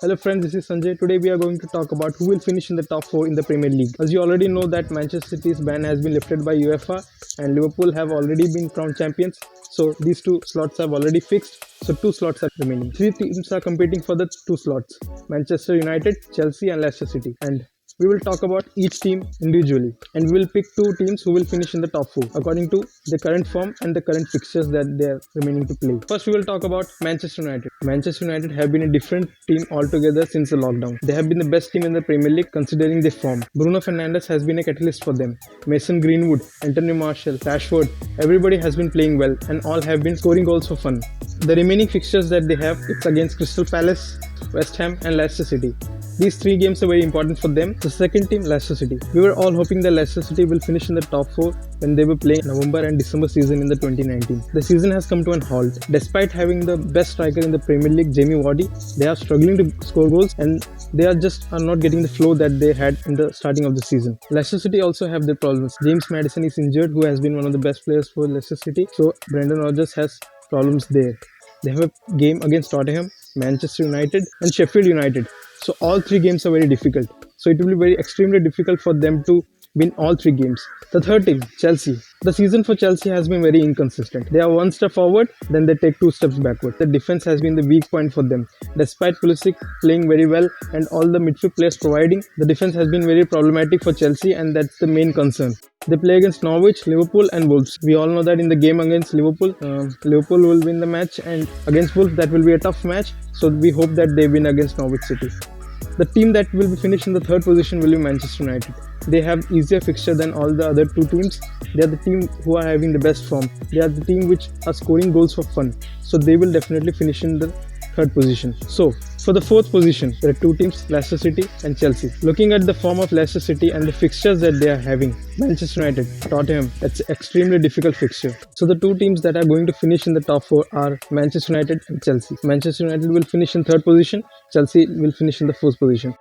Hello friends, this is Sanjay. Today we are going to talk about who will finish in the top 4 in the Premier League. As you already know that Manchester City's ban has been lifted by UEFA and Liverpool have already been crowned champions. So these two slots have already fixed. So two slots are remaining. Three teams are competing for the two slots: Manchester United, Chelsea and Leicester City. And we will talk about each team individually and we will pick two teams who will finish in the top 4 according to the current form and the current fixtures that they are remaining to play. First, we will talk about Manchester United. Manchester United have been a different team altogether since the lockdown. They have been the best team in the Premier League considering their form. Bruno Fernandes has been a catalyst for them. Mason Greenwood, Anthony Martial, Rashford, everybody has been playing well and all have been scoring goals for fun. The remaining fixtures that they have, it's against Crystal Palace, West Ham and Leicester City. These three games are very important for them. The second team, Leicester City. We were all hoping that Leicester City will finish in the top 4 when they were playing November and December season in the 2019. The season has come to an halt. Despite having the best striker in the Premier League, Jamie Vardy, they are struggling to score goals and they are not getting the flow that they had in the starting of the season. Leicester City also have their problems. James Maddison is injured, who has been one of the best players for Leicester City. So Brendan Rodgers has problems there. They have a game against Tottenham, Manchester United and Sheffield United. So all three games are very difficult. So it will be very extremely difficult for them to win all three games. The third team, Chelsea. The season for Chelsea has been very inconsistent. They are one step forward, then they take two steps backward. The defense has been the weak point for them. Despite Pulisic playing very well and all the midfield players providing, the defense has been very problematic for Chelsea and that's the main concern. They play against Norwich, Liverpool and Wolves. We all know that in the game against Liverpool, Liverpool will win the match and against Wolves that will be a tough match. So we hope that they win against Norwich City. The team that will be finished in the third position will be Manchester United. They have easier fixture than all the other two teams. They are the team who are having the best form. They are the team which are scoring goals for fun. So they will definitely finish in the third position. So for the fourth position, there are two teams, Leicester City and Chelsea. Looking at the form of Leicester City and the fixtures that they are having, Manchester United, Tottenham, that's an extremely difficult fixture. So the two teams that are going to finish in the top 4 are Manchester United and Chelsea. Manchester United will finish in third position, Chelsea will finish in the fourth position.